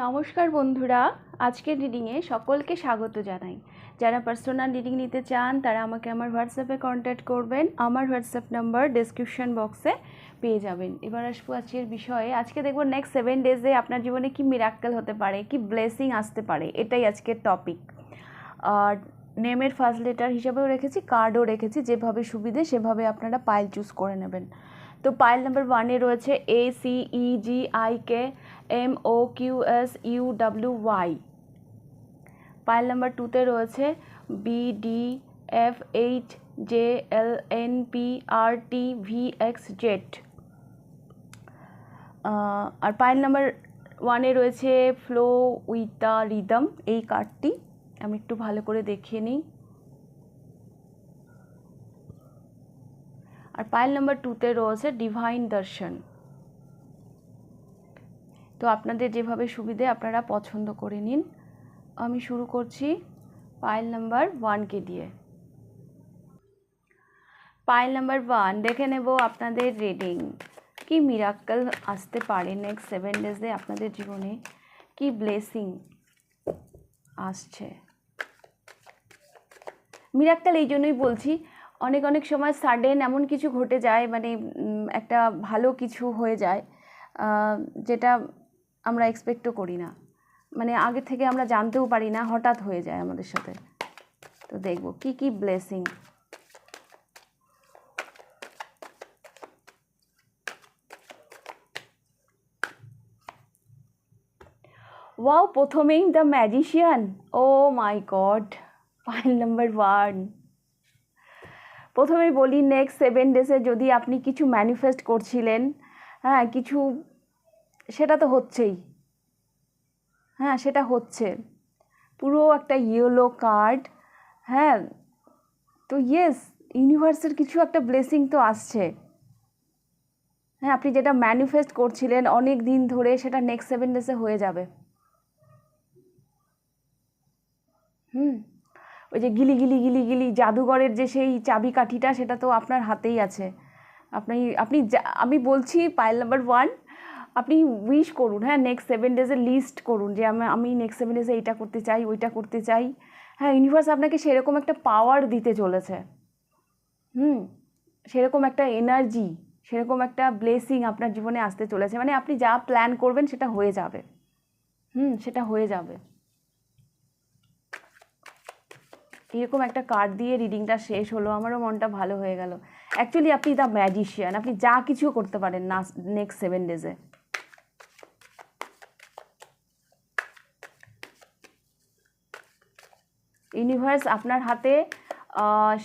নমস্কার বন্ধুরা, আজকের রিডিংয়ে সকলকে স্বাগত জানাই। যারা পার্সোনাল রিডিং নিতে চান তারা আমাকে আমার হোয়াটসঅ্যাপে কন্ট্যাক্ট করবেন। আমার হোয়াটসঅ্যাপ নাম্বার ডেসক্রিপশন বক্সে পেয়ে যাবেন। এবার আসবো আজকের বিষয়ে। আজকে দেখব নেক্সট 7 ডেজে আপনার জীবনে কি মিরাক্কেল হতে পারে, কি ব্লেসিং আসতে পারে, এটাই আজকের টপিক। আর নেমের ফার্স্ট লেটার হিসাবেও রেখেছি, কার্ডও রেখেছি, যেভাবে সুবিধে সেভাবে আপনারা পাইল চুজ করে নেবেন। তো পাইল নাম্বার 1-এ রয়েছে ACEGIKMOQSUWY। পাইল নাম্বার 2-তে রয়েছে BDFHJLNPRTVXZ। আর পাইল নাম্বার 1-এ রয়েছে ফ্লো উইথ দ্য রিদম। এই কার্ডটি আমি একটু ভালো করে দেখিয়ে নিই। আর পাইল নাম্বার 2-তে রয়েছে ডিভাইন দর্শন। তো আপনাদের যেভাবে সুবিধে আপনারা পছন্দ করে নিন। আমি শুরু করছি পাইল নাম্বার 1-কে দিয়ে। পাইল নাম্বার 1, দেখে নেব আপনাদের রিডিং। কি মিরাক্কেল আসতে পারে নেক্সট 7 ডেজে আপনাদের জীবনে, কি ব্লেসিং আসছে। মিরাক্কেল এই জন্যই বলছি, অনেক অনেক সময় সাডেন এমন কিছু ঘটে যায়, মানে একটা ভালো কিছু হয়ে যায় যেটা আমরা এক্সপেক্টও করি না, মানে আগে থেকে আমরা জানতেও পারি না, হঠাৎ হয়ে যায় আমাদের সাথে। তো দেখব কি কি ব্লেসিং। ওয়াও, প্রথমেই the magician. Oh my God, pile number 1। প্রথমেই বলি, নেক্সট 7 ডেজে যদি আপনি কিছু ম্যানিফেস্ট করছিলেন, হ্যাঁ কিছু, সেটা তো হচ্ছেই, হ্যাঁ সেটা হচ্ছে। পুরো একটা ইয়েলো কার্ড, হ্যাঁ। তো ইয়েস, ইউনিভার্সের কিছু একটা ব্লেসিং তো আসছে। হ্যাঁ, আপনি যেটা ম্যানিফেস্ট করছিলেন অনেক দিন ধরে, সেটা নেক্সট 7 ডেজে হয়ে যাবে। ওই যে গিলি গিলি গিলি গিলি জাদুঘরের যে সেই চাবিকাঠিটা, সেটা তো আপনার হাতেই আছে। আমি বলছি পাইল নাম্বার 1, আপনি উইশ করুন, হ্যাঁ নেক্সট 7 ডেজে লিস্ট করুন যে আমি নেক্সট 7 ডেজে এইটা করতে চাই, ওইটা করতে চাই। হ্যাঁ, ইউনিভার্স আপনাকে সেরকম একটা পাওয়ার দিতে চলেছে। সেরকম একটা এনার্জি, সেরকম একটা ব্লেসিং আপনার জীবনে আসতে চলেছে। মানে আপনি যা প্ল্যান করবেন সেটা হয়ে যাবে। সেটা হয়ে যাবে। এরকম একটা কার্ড দিয়ে রিডিংটা শেষ হলো, আমারও মনটা ভালো হয়ে গেল। অ্যাকচুয়ালি আপনি দ্য ম্যাজিশিয়ান, আপনি যা কিছু করতে পারেন না নেক্সট 7 ডেজে। ইউনিভার্স আপনার হাতে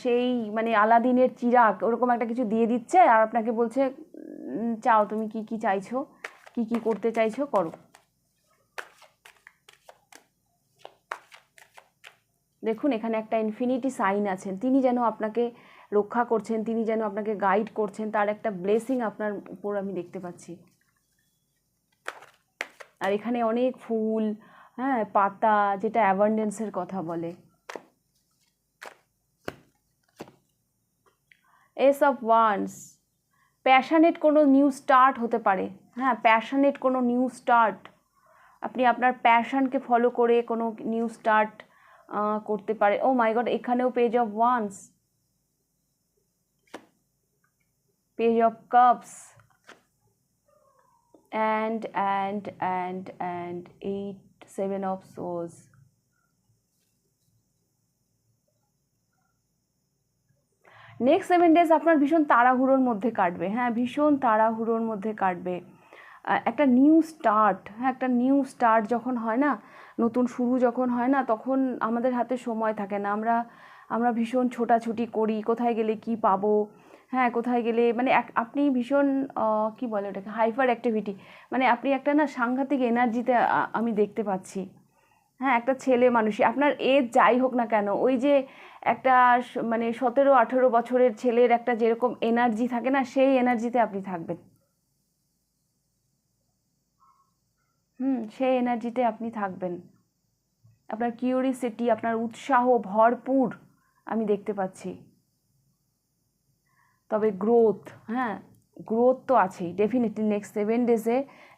সেই মানে আলাদিনের চিরাগ ওরকম একটা কিছু দিয়ে দিচ্ছে, আর আপনাকে বলছে চাও, তুমি কি কি চাইছো, কি কি করতে চাইছো করো। দেখুন, এখানে একটা ইনফিনিটি সাইন আছেন, তিনি যেন আপনাকে রক্ষা করছেন, তিনি যেন আপনাকে গাইড করছেন, তার একটা ব্লেসিং আপনার উপর আমি দেখতে পাচ্ছি। আর এখানে অনেক ফুল, হ্যাঁ পাতা, যেটা অ্যাবান্ডেন্সের কথা বলে। এস অফ ওয়ান্স, প্যাশনেট কোনো নিউ স্টার্ট হতে পারে। হ্যাঁ, প্যাশনেট কোনো নিউ স্টার্ট, আপনি আপনার প্যাশনকে ফলো করে কোনো নিউ স্টার্ট করতে পারে। ও মাই গড, এখানেও page of wands, page of cups, and 7 of swords. Next 7 days আপনার ভীষণ তাড়াহুড়োর মধ্যে কাটবে। হ্যাঁ, ভীষণ তাড়াহুড়োর মধ্যে কাটবে। একটা নিউ স্টার্ট, হ্যাঁ একটা নিউ স্টার্ট যখন হয় না, নতুন শুরু যখন হয় না, তখন আমাদের হাতে সময় থাকে না। আমরা ভীষণ ছোটাছুটি করি, কোথায় গেলে কি পাবো, হ্যাঁ কোথায় গেলে, মানে আপনি ভীষণ কি বলে ওটাকে, হাইপার অ্যাক্টিভিটি, মানে আপনি একটা না সাংঘাতিক এনার্জিতে আমি দেখতে পাচ্ছি। হ্যাঁ, একটা ছেলে মানুষই, আপনার এজ যাই হোক না কেন, ওই যে একটা মানে 17-18 বছরের ছেলের একটা যেরকম এনার্জি থাকে না, সেই এনার্জিতে আপনি থাকবেন। সেই এনার্জিতে আপনি থাকবেন। আপনার কিউরিসিটি, আপনার উৎসাহ ভরপুর আমি দেখতে পাচ্ছি। তবে গ্রোথ, হ্যাঁ গ্রোথ তো আছেই ডেফিনেটলি। নেক্সট 7 ডেজে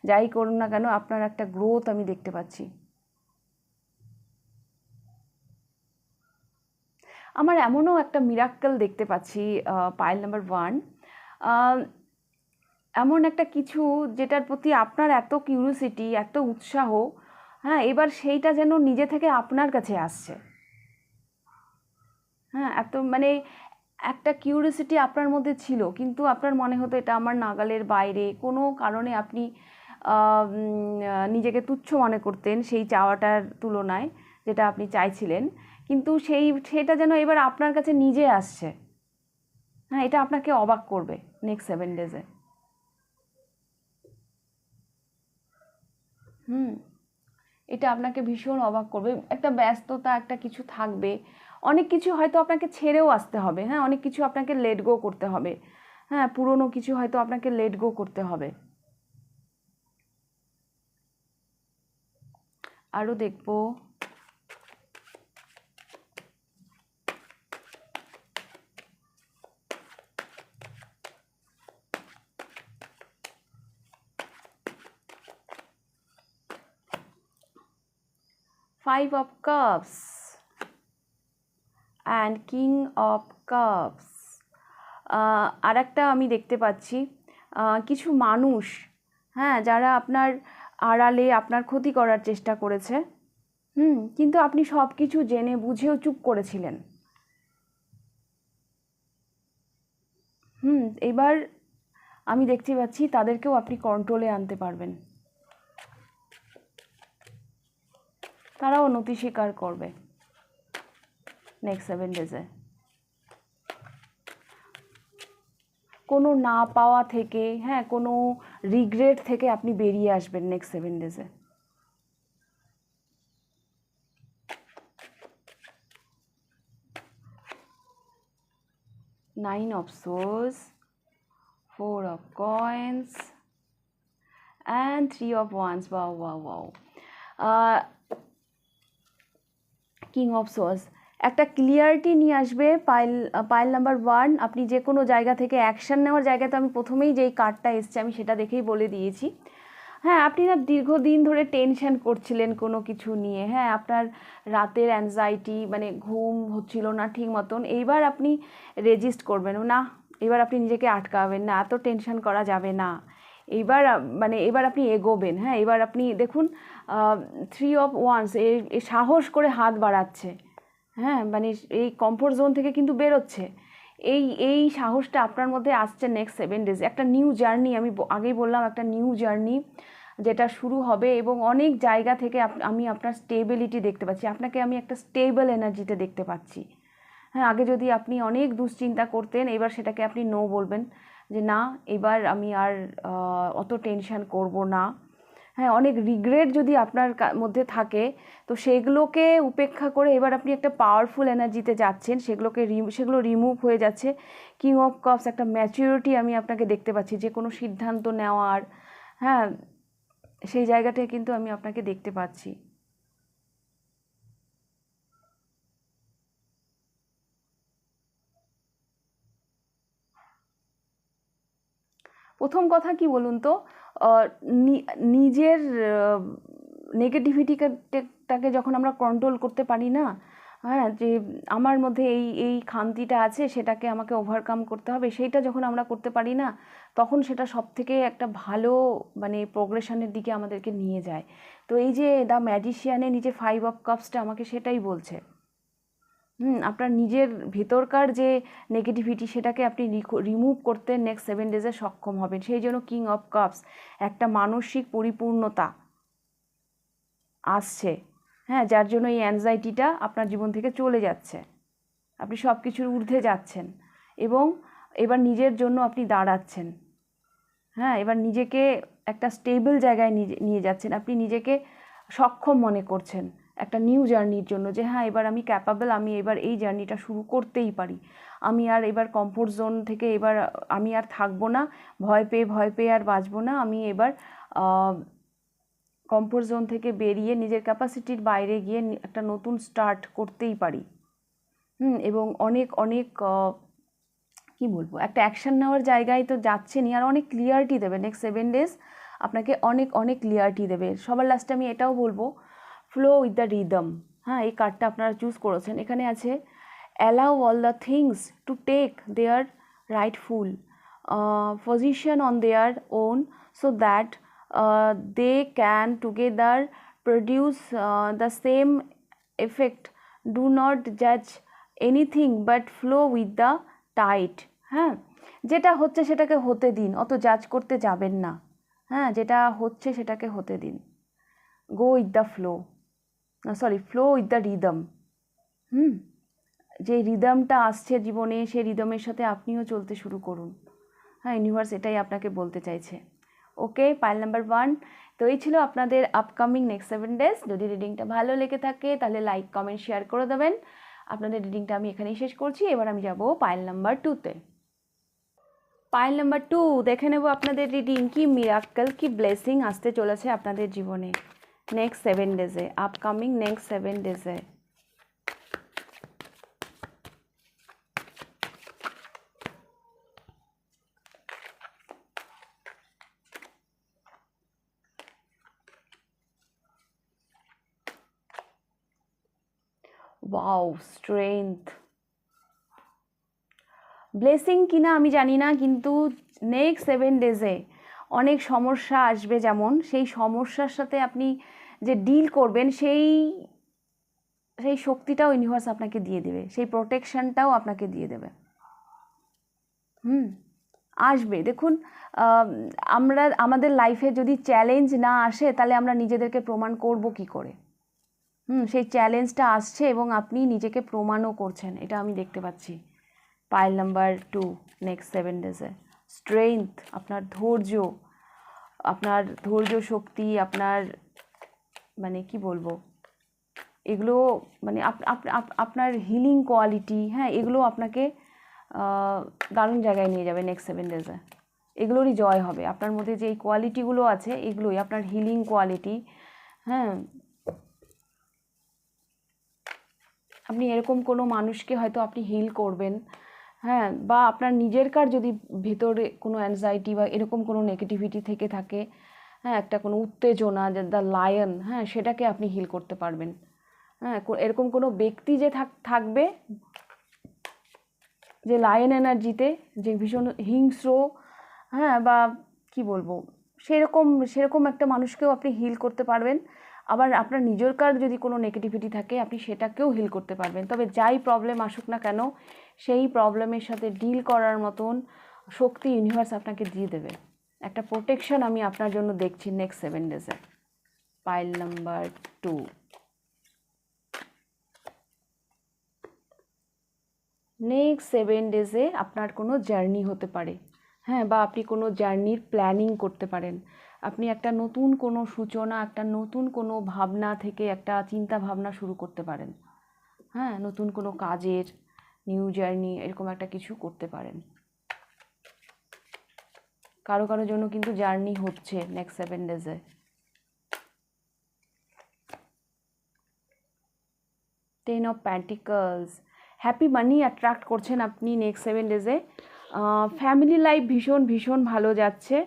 যাই করুন না কেন আপনার একটা গ্রোথ আমি দেখতে পাচ্ছি। আমার এমনও একটা মিরাক্কেল দেখতে পাচ্ছি পাইল নাম্বার 1, এমন একটা কিছু যেটার প্রতি আপনার এত কিউরিওসিটি, এত উৎসাহ, হ্যাঁ, এবার সেইটা যেন নিজে থেকে আপনার কাছে আসছে। হ্যাঁ, এত মানে একটা কিউরিওসিটি আপনার মধ্যে ছিল, কিন্তু আপনার মনে হতো এটা আমার নাগালের বাইরে, কোনো কারণে আপনি নিজেকে তুচ্ছ মনে করতেন সেই চাওয়াটার তুলনায়, যেটা আপনি চাইছিলেন, কিন্তু সেটা যেন এবার আপনার কাছে নিজে আসছে। হ্যাঁ, এটা আপনাকে অবাক করবে নেক্সট 7 ডেজে। এটা আপনাকে ভীষণ অবাক করবে। একটা ব্যস্ততা, একটা কিছু থাকবে, অনেক কিছু হয়তো আপনাকে ছেড়েও আসতে হবে। হ্যাঁ, অনেক কিছু আপনাকে লেট গো করতে হবে। হ্যাঁ, পুরনো কিছু হয়তো আপনাকে লেট গো করতে হবে। আরও দেখবো, five of cups and king of cups. আর একটা আমি দেখতে পাচ্ছি কিছু মানুষ, হ্যাঁ, যারা আপনার আড়ালে আপনার ক্ষতি করার চেষ্টা করেছে, কিন্তু আপনি সব কিছু জেনে বুঝেও চুপ করেছিলেন। এবার আমি দেখতে পাচ্ছি তাদেরকেও আপনি কন্ট্রোলে আনতে পারবেন। তারাও নতি স্বীকার করবে নেক্সট 7 ডেজে। কোনো না পাওয়া থেকে, হ্যাঁ, কোনো রিগ্রেট থেকে আপনি বেরিয়ে আসবেন নেক্সট 7 ডেজে। Nine of swords, 4 of coins and 3 of wands. Wow, wow, wow. King of swords একটা ক্লিয়ারিটি নিয়ে আসবে। পাইল নাম্বার 1, আপনি যে কোনো জায়গা থেকে অ্যাকশান নেওয়ার জায়গায়, তো আমি প্রথমেই যেই কার্ডটা এসছে আমি সেটা দেখেই বলে দিয়েছি। হ্যাঁ, আপনি না দীর্ঘদিন ধরে টেনশন করছিলেন কোনো কিছু নিয়ে। হ্যাঁ, আপনার রাতের অ্যাংজাইটি, মানে ঘুম হচ্ছিল না ঠিক মতন। এইবার আপনি রেজিস্ট করবেন না, এবার আপনি নিজেকে আটকাবেন না, এত টেনশন করা যাবে না। এইবার এবার আপনি এগোবেন। হ্যাঁ, এবার আপনি দেখুন 3 of wands এই সাহস করে হাত বাড়াচ্ছে। হ্যাঁ, মানে এই কমফোর্ট জোন থেকে কিন্তু বেরোচ্ছে। এই সাহসটা আপনার মধ্যে আসছে নেক্সট 7 ডেজ। একটা নিউ জার্নি, আমি আগেই বললাম, একটা নিউ জার্নি যেটা শুরু হবে, এবং অনেক জায়গা থেকে আমি আপনার স্টেবিলিটি দেখতে পাচ্ছি। আপনাকে আমি একটা স্টেবল এনার্জিতে দেখতে পাচ্ছি। হ্যাঁ, আগে যদি আপনি অনেক দুশ্চিন্তা করতেন, এবার সেটাকে আপনি নো বলবেন, যে না, এবার আমি আর অত টেনশন করব না। হ্যাঁ, অনেক রিগ্রেট যদি আপনার মধ্যে থাকে, তো সেগুলোকে উপেক্ষা করে এবার আপনি একটা পাওয়ারফুল এনার্জিতে যাচ্ছেন, সেগুলো রিমুভ হয়ে যাচ্ছে। কিং অফ কাপস, একটা ম্যাচুরিটি আমি আপনাকে দেখতে পাচ্ছি, যে কোনো সিদ্ধান্ত নেওয়ার, হ্যাঁ, সেই জায়গাটায় কিন্তু আমি আপনাকে দেখতে পাচ্ছি। প্রথম কথা কি বলুন তো, নিজের নেগেটিভিটিটাকে যখন আমরা কন্ট্রোল করতে পারি না, হ্যাঁ, যে আমার মধ্যে এই খামতিটা আছে, সেটাকে আমাকে ওভারকাম করতে হবে, সেইটা যখন আমরা করতে পারি না, তখন সেটা সব থেকে একটা ভালো প্রোগ্রেশনের দিকে আমাদেরকে নিয়ে যায়। তো এই যে দ্য ম্যাজিশিয়ানে নিজে 5 অফ কাপসটা আমাকে সেটাই বলছে। আপনার নিজের ভেতরকার যে নেগেটিভিটি, সেটাকে আপনি রিমুভ করতে নেক্সট 7 ডেজে সক্ষম হবেন। সেই জন্য কিং অফ কাপস, একটা মানসিক পরিপূর্ণতা আসছে। হ্যাঁ, যার জন্য এই অ্যাংজাইটিটা আপনার জীবন থেকে চলে যাচ্ছে, আপনি সব কিছুর ঊর্ধ্বে যাচ্ছেন, এবং এবার নিজের জন্য আপনি দাঁড়াচ্ছেন। হ্যাঁ, এবার নিজেকে একটা স্টেবল জায়গায় নিয়ে যাচ্ছেন, আপনি নিজেকে সক্ষম মনে করছেন একটা নিউ জার্নির জন্য, যে হ্যাঁ, এবার আমি ক্যাপাবল, আমি এবার এই জার্নিটা শুরু করতেই পারি। আমি আর এবার কমফোর্ট জোন থেকে এবার আমি আর থাকবো না, ভয় পেয়ে আর বাঁচবো না। আমি এবার কমফোর্ট জোন থেকে বেরিয়ে নিজের ক্যাপাসিটির বাইরে গিয়ে একটা নতুন স্টার্ট করতেই পারি। এবং অনেক অনেক কি বলবো, একটা অ্যাকশন নেওয়ার জায়গায় তো যাচ্ছেনই, আর অনেক ক্লিয়ারিটি দেবে নেক্সট 7 ডেজ, আপনাকে অনেক অনেক ক্লিয়ারিটি দেবে। সবার লাস্টে আমি এটাও বলবো, ফ্লো উইথ দ্য রিদম। হ্যাঁ, এই কার্ডটা আপনারা চুজ করেছেন, এখানে আছে allow all the things to take their rightful position on their own so that they can together produce the same effect. Do not judge anything but flow with the tide. হ্যাঁ, যেটা হচ্ছে সেটাকে হতে দিন, অত জাজ করতে যাবেন না। হ্যাঁ, যেটা হচ্ছে সেটাকে হতে দিন। Go with the flow, flow with the rhythm. যে রিদমটা আসছে জীবনে, সেই রিদমের সাথে আপনিও চলতে শুরু করুন। হ্যাঁ, ইউনিভার্স এটাই আপনাকে বলতে চাইছে। ওকে, পাইল নাম্বার 1। তো এই ছিল আপনাদের আপকামিং নেক্সট 7 ডেজ। যদি রিডিংটা ভালো লেগে থাকে তাহলে লাইক, কমেন্ট, শেয়ার করে দেবেন। আপনাদের রিডিংটা আমি এখানেই শেষ করছি। এবার আমি যাব পাইল নাম্বার 2-তে। পাইল নাম্বার 2 দেখে নেব আপনাদের রিডিং, কি মিরাক্কেল, কি ব্লেসিং আসতে চলেছে আপনাদের জীবনে নেক্সট 7 ডেজে, আপকামিং নেক্সট 7 ডেজে। Wow, strength. ব্লেসিং কিনা আমি জানি না, কিন্তু নেক্সট 7 ডেজে অনেক সমস্যা আসবে, যেমন সেই সমস্যার সাথে আপনি যে ডিল করবেন সেই শক্তিটাও ইউনিভার্স আপনাকে দিয়ে দেবে, সেই প্রোটেকশনটাও আপনাকে দিয়ে দেবে। আসবে। দেখুন, আমরা আমাদের লাইফে যদি চ্যালেঞ্জ না আসে তাহলে আমরা নিজেদেরকে প্রমাণ করব কি করে? সেই চ্যালেঞ্জটা আসছে এবং আপনি নিজেকে প্রমাণও করছেন, এটা আমি দেখতে পাচ্ছি। পাইল নাম্বার 2 নেক্সট 7 ডেজে স্ট্রেংথ, আপনার ধৈর্য শক্তি, আপনার মানে কি বলবো, এগুলো মানে আপনার হিলিং কোয়ালিটি, হ্যাঁ, এগুলো আপনাকে দারুণ জায়গায় নিয়ে যাবে নেক্সট 7 ডেজে। এগুলোরই জয় হবে। আপনার মধ্যে যে এই কোয়ালিটিগুলো আছে এগুলোই আপনার হিলিং কোয়ালিটি। হ্যাঁ, আপনি এরকম কোনো মানুষকে হয়তো আপনি হিল করবেন, হ্যাঁ, বা আপনার নিজেরকার যদি ভেতরে কোনো অ্যাংজাইটি বা এরকম কোনো নেগেটিভিটি থেকে থাকে, হ্যাঁ, একটা কোনো উত্তেজনা, দ্য লায়ন, হ্যাঁ, সেটাকে আপনি হিল করতে পারবেন। হ্যাঁ, এরকম কোনো ব্যক্তি যে থাকবে যে লায়ন এনার্জিতে, যে ভীষণ হিংস্র, হ্যাঁ, বা কি বলবো, সেরকম একটা মানুষকেও আপনি হিল করতে পারবেন। আবার আপনার নিজেরকার যদি কোনো নেগেটিভিটি থাকে আপনি সেটাকেও হিল করতে পারবেন। তবে যাই প্রবলেম আসুক না কেন সেই প্রবলেমের সাথে ডিল করার মতন শক্তি ইউনিভার্স আপনাকে দিয়ে দেবে। একটা প্রোটেকশন আমি আপনার জন্য দেখছি নেক্সট 7 ডেজে। Pile number 2। নেক্সট 7 ডেজে আপনার কোনো জার্নি হতে পারে, হ্যাঁ, বা আপনি কোনো জার্নির প্ল্যানিং করতে পারেন। আপনি একটা নতুন কোনো সূচনা, একটা নতুন কোনো ভাবনা থেকে একটা চিন্তা ভাবনা শুরু করতে পারেন। হ্যাঁ, নতুন কোনো কাজের নিউ জার্নি এরকম একটা কিছু করতে পারেন। কারো জন্য কিন্তু জার্নি হচ্ছে নেক্সট 7 ডেজে। Ten of pentacles, happy money attract করছেন আপনি নেক্সট 7 ডেজে। ফ্যামিলি লাইফ ভীষণ ভালো যাচ্ছে।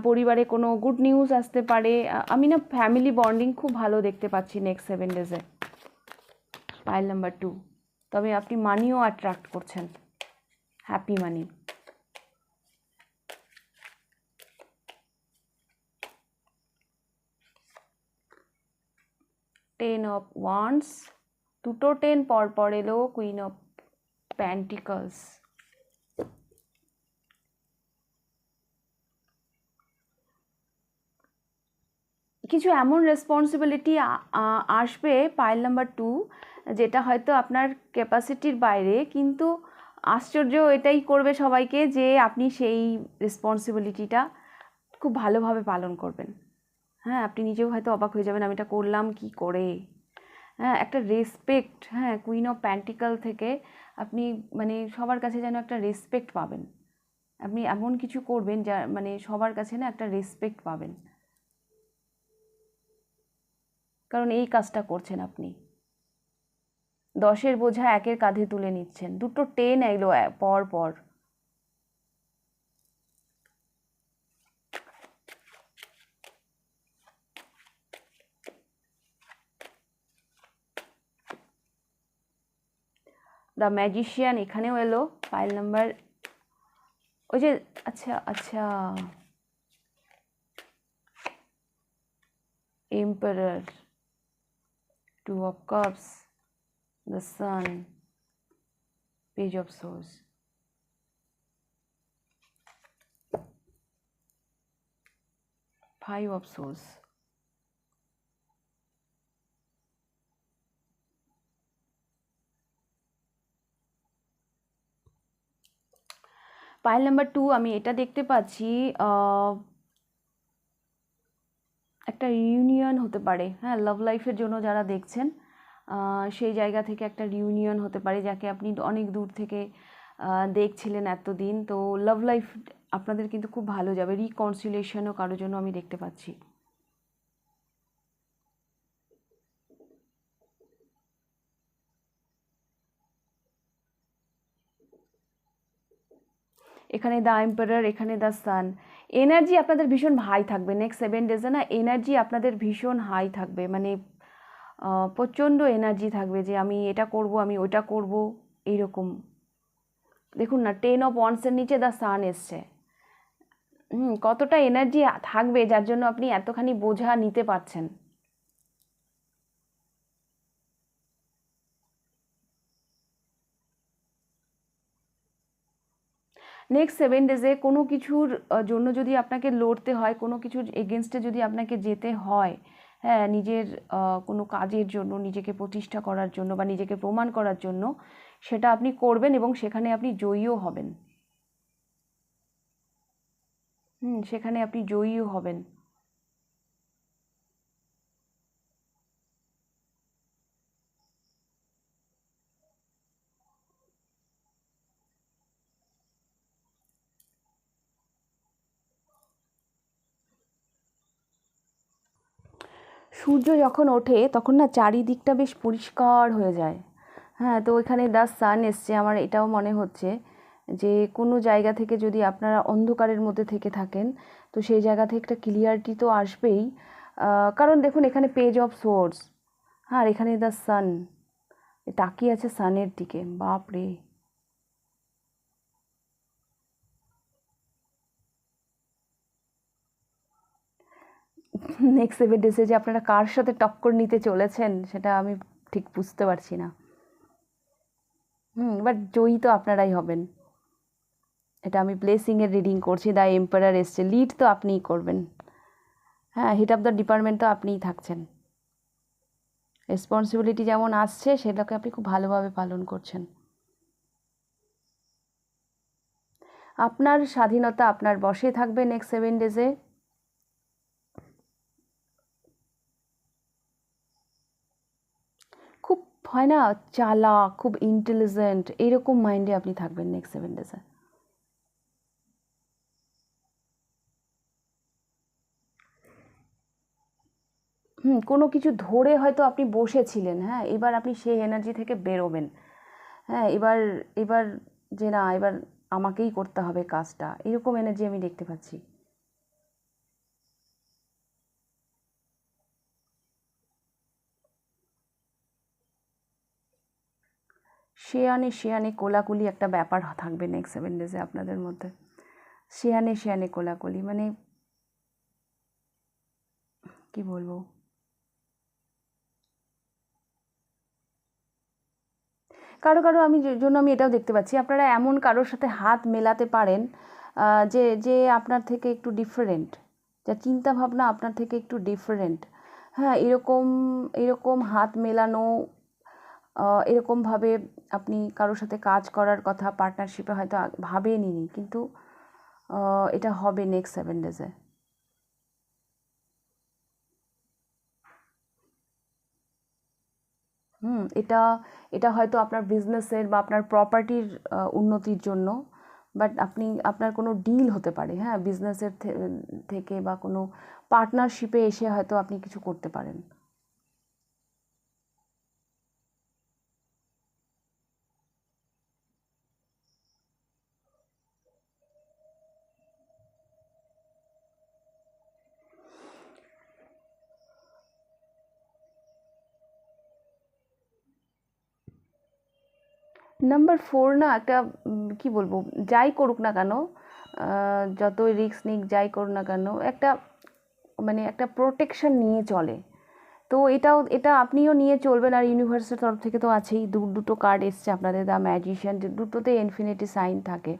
পরিবারে কোনো গুড নিউজ আসতে পারে। আমি না ফ্যামিলি বন্ডিং খুব ভালো দেখতে পাচ্ছি নেক্সট 7 ডেজে। Pile number 2। তবে আপনি মানিও অ্যাট্রাক্ট করছেন, happy money. Ten of wands, দুটো 10 পর এলো। কুইন অফ প্যান্টিকলস, কিছু এমন রেসপন্সিবিলিটি আসবে পাইল নাম্বার 2 যেটা হয়তো আপনার ক্যাপাসিটির বাইরে, কিন্তু আশ্চর্য এটাই করবে সবাইকে যে আপনি সেই রেসপন্সিবিলিটিটা খুব ভালোভাবে পালন করবেন। হ্যাঁ, আপনি নিজেও হয়তো অবাক হয়ে যাবেন, আমি এটা করলাম কি করে। হ্যাঁ, একটা রেসপেক্ট, হ্যাঁ, কুইন অফ প্যান্টিকল থেকে আপনি মানে সবার কাছে যেন একটা রেসপেক্ট পাবেন। আপনি এমন কিছু করবেন যা মানে সবার কাছে না একটা রেসপেক্ট পাবেন, কারণ এই কাজটা করছেন আপনি। 10-এর বোঝা 1-এর কাঁধে তুলে নিচ্ছেন। দুটো 10 এলো পর। দ্য ম্যাজিশিয়ান এখানেও এলো পাইল নাম্বার, ওই যে আচ্ছা আচ্ছা emperor, two of cups, the sun, page of swords, five of swords. Pile number 2 আমি এটা দেখতে পাচ্ছি একটা রিউনিয়ন হতে পারে, হ্যাঁ, লাভ লাইফের জন্য যারা দেখছেন সেই জায়গা থেকে একটা রিউনিয়ন হতে পারে, যাকে আপনি অনেক দূর থেকে দেখছিলেন এতদিন, তো লাভ লাইফ আপনাদের কিন্তু খুব ভালো যাবে, রিকনসিলেশনও কারোর জন্য আমি দেখতে পাচ্ছি। এখানে দ্য এম্পারার, এখানে দ্য সান। এনার্জি আপনাদের ভীষণ হাই থাকবে নেক্সট 7 ডেজে, না এনার্জি আপনাদের ভীষণ হাই থাকবে, মানে প্রচণ্ড এনার্জি থাকবে যে আমি এটা করব, আমি ওটা করব, এইরকম। দেখুন না, 10 অফ ওয়ান্সের নিচে দ্য সান এসছে। কতটা এনার্জি থাকবে যার জন্য আপনি এতখানি বোঝা নিতে পারছেন। নেক্সট 7 ডেজে কোনো কিছুর জন্য যদি আপনাকে লড়তে হয়, কোনো কিছুর এগেনস্টে যদি আপনাকে যেতে হয়, হ্যাঁ, নিজের কোনো কাজের জন্য, নিজেকে প্রতিষ্ঠা করার জন্য বা নিজেকে প্রমাণ করার জন্য, সেটা আপনি করবেন এবং সেখানে আপনি জয়ীও হবেন। সেখানে আপনি জয়ীও হবেন। সূর্য যখন ওঠে তখন না চারিদিকটা বেশ পরিষ্কার হয়ে যায়, হ্যাঁ, তো ওইখানে দ্য সান এসছে। আমার এটাও মনে হচ্ছে যে কোনো জায়গা থেকে যদি আপনারা অন্ধকারের মধ্যে থেকে থাকেন, তো সেই জায়গা থেকে একটা ক্লিয়ারিটি তো আসবেই, কারণ দেখুন এখানে পেজ অফ সোর্স, হ্যাঁ, আর এখানে দ্য সান, তাকিয়ে আছে সানের দিকে, বাপ রে। নেক্সট 7 ডেজে যে আপনারা কার সাথে টক্কর নিতে চলেছেন সেটা আমি ঠিক বুঝতে পারছি না, বাট জয়ী তো আপনারাই হবেন। এটা আমি ব্লেসিংয়ের রিডিং করছি, দ্য এম্পারার এসছে, লিড তো আপনিই করবেন, হ্যাঁ, হেড অফ দ্য ডিপার্টমেন্ট তো আপনিই থাকছেন, রেসপন্সিবিলিটি যেমন আসছে সেটাকে আপনি খুব ভালোভাবে পালন করছেন। আপনার স্বাধীনতা আপনার বশে থাকবে নেক্সট 7 ডেজে। খুব হয় না, চালাক, খুব ইন্টেলিজেন্ট, এইরকম মাইন্ডে আপনি থাকবেন নেক্সট 7 ডেজে। কোনো কিছু ধরে হয়তো আপনি বসেছিলেন, হ্যাঁ, এবার আপনি সেই এনার্জি থেকে বেরোবেন, হ্যাঁ, এবার এবার যে না, এবার আমাকেই করতে হবে কাজটা, এরকম এনার্জি আমি দেখতে পাচ্ছি। শেয়ানে শেয়ানে কোলাকুলি একটা ব্যাপার থাকবে নেক্সট 7 ডেজে আপনাদের মধ্যে, শেয়ানে শেয়ানে কোলাকুলি, মানে কি বলবো, কারো কারো আমি জন্য আমি এটাও দেখতে পাচ্ছি আপনারা এমন কারোর সাথে হাত মেলাতে পারেন যে যে আপনার থেকে একটু ডিফারেন্ট, যার চিন্তা ভাবনা আপনার থেকে একটু ডিফারেন্ট, হ্যাঁ, এরকম এরকম হাত মেলানো, এরকমভাবে আপনি কারোর সাথে কাজ করার কথা পার্টনারশিপে হয়তো ভাবেনই, কিন্তু এটা হবে নেক্সট 7 ডেজে। এটা এটা হয়তো আপনার বিজনেসের বা আপনার প্রপার্টির উন্নতির জন্য, বাট আপনি আপনার কোনো ডিল হতে পারে, হ্যাঁ, বিজনেসের থেকে বা কোনো পার্টনারশিপে এসে হয়তো আপনি কিছু করতে পারেন। নাম্বার 4 না একটা কি বলবো, যাই করুক না কেন, যতই রিস্ক নিক, যাই করুক না কেন, একটা মানে একটা প্রোটেকশন নিয়ে চলে। তো এটা আপনিও নিয়ে চলবেন। আর ইউনিভার্সের তরফ থেকে তো আছেই, দুটো কার্ড এসছে আপনাদের, দ্য ম্যাজিশিয়ান, দুটোতে ইনফিনিটি সাইন থাকে।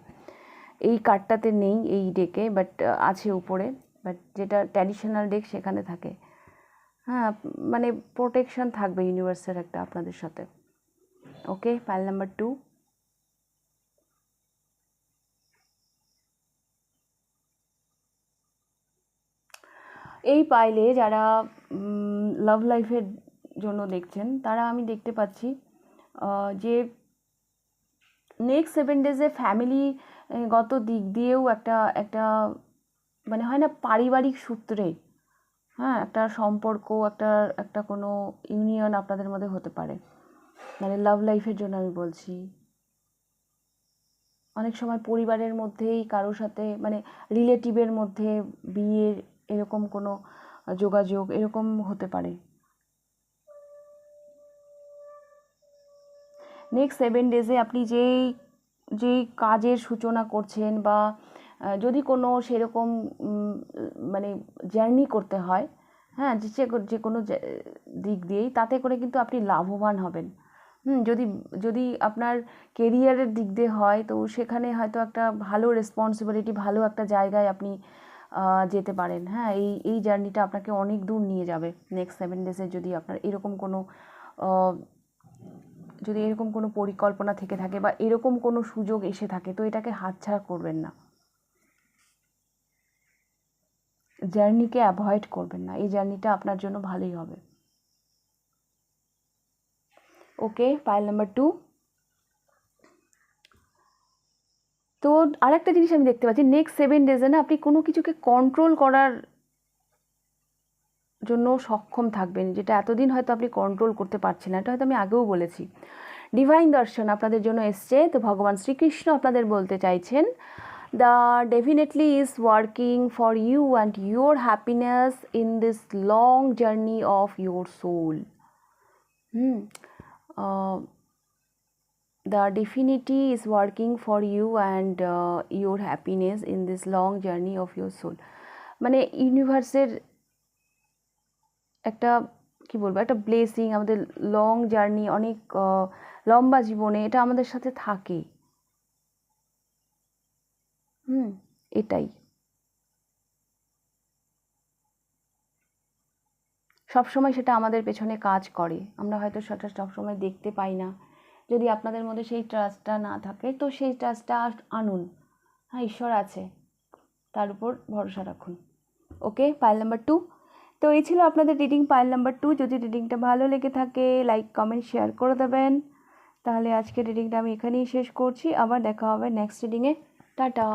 এই কার্ডটাতে নেই এই ডেকে, বাট আছে উপরে, বাট যেটা ট্র্যাডিশনাল ডেক সেখানে থাকে। হ্যাঁ, মানে প্রোটেকশন থাকবে ইউনিভার্সের একটা আপনাদের সাথে। ওকে, পাইল নাম্বার 2। এই পাইলে যারা লাভ লাইফের জন্য দেখছেন, তারা আমি দেখতে পাচ্ছি যে নেক্সট 7 ডেজে ফ্যামিলিগত দিক দিয়েও একটা মানে হয় না, পারিবারিক সূত্রে, হ্যাঁ, একটা সম্পর্ক, একটা কোনো ইউনিয়ন আপনাদের মধ্যে হতে পারে। মানে লাভ লাইফের জন্য আমি বলছি। অনেক সময় পরিবারের মধ্যেই কারোর সাথে, মানে রিলেটিভের মধ্যে বিয়ের এরকম কোনো যোগাযোগ এরকম হতে পারে। নেক্সট 7 ডেজে আপনি যেই কাজের সূচনা করছেন, বা যদি কোনো সেরকম মানে জার্নি করতে হয়, হ্যাঁ, যে কোনো দিক দিয়েই, তাতে করে কিন্তু আপনি লাভবান হবেন। যদি আপনার কেরিয়ারের দিক দিয়ে হয়, তো সেখানে হয়তো একটা ভালো রেসপন্সিবিলিটি, ভালো একটা জায়গায় আপনি যেতে পারেন। হ্যাঁ, এই জার্নিটা আপনাকে অনেক দূর নিয়ে যাবে নেক্সট 7 ডেজে। যদি আপনার যদি এরকম কোনো পরিকল্পনা থেকে থাকে, বা এরকম কোনো সুযোগ এসে থাকে, তো এটাকে হাতছাড়া করবেন না, জার্নিকে অ্যাভয়েড করবেন না। এই জার্নিটা আপনার জন্য ভালোই হবে। ওকে, পাইল নাম্বার 2। তো আরেকটা জিনিস আমি দেখতে পাচ্ছি, নেক্সট 7 ডেজে না আপনি কোনো কিছুকে কন্ট্রোল করার জন্য সক্ষম থাকবেন, যেটা এতদিন হয়তো আপনি কন্ট্রোল করতে পারছেন না। এটা হয়তো আমি আগেও বলেছি। ডিভাইন দর্শন আপনাদের জন্য এসছে। তো ভগবান শ্রীকৃষ্ণ আপনাদের বলতে চাইছেন, the definitely is working for you and your happiness in this long journey of your soul. The divinity is working for you and your happiness in this long journey of your soul. মানে ইউনিভার্সের একটা কি বলবো, একটা blessing, আমাদের long journey, অনেক লম্বা জীবনে এটা আমাদের সাথে থাকে। এটাই সবসময় সেটা আমাদের পেছনে কাজ করে। আমরা হয়তো সেটা সবসময় দেখতে পাই না। যদি আপনাদের মধ্যে সেই ট্রাস্টটা না থাকে, তো সেই ট্রাস্টটা আনুন। হ্যাঁ, ঈশ্বর আছে, তার উপর ভরসা রাখুন। ওকে, পাইল নাম্বার 2। তো এই ছিল আপনাদের রিডিং, পাইল নাম্বার 2। যদি রিডিংটা ভালো লেগে থাকে, লাইক কমেন্ট শেয়ার করে দেবেন। তাহলে আজকের রিডিংটা আমি এখানেই শেষ করছি। আবার দেখা হবে নেক্সট রিডিংয়ে। টাটা।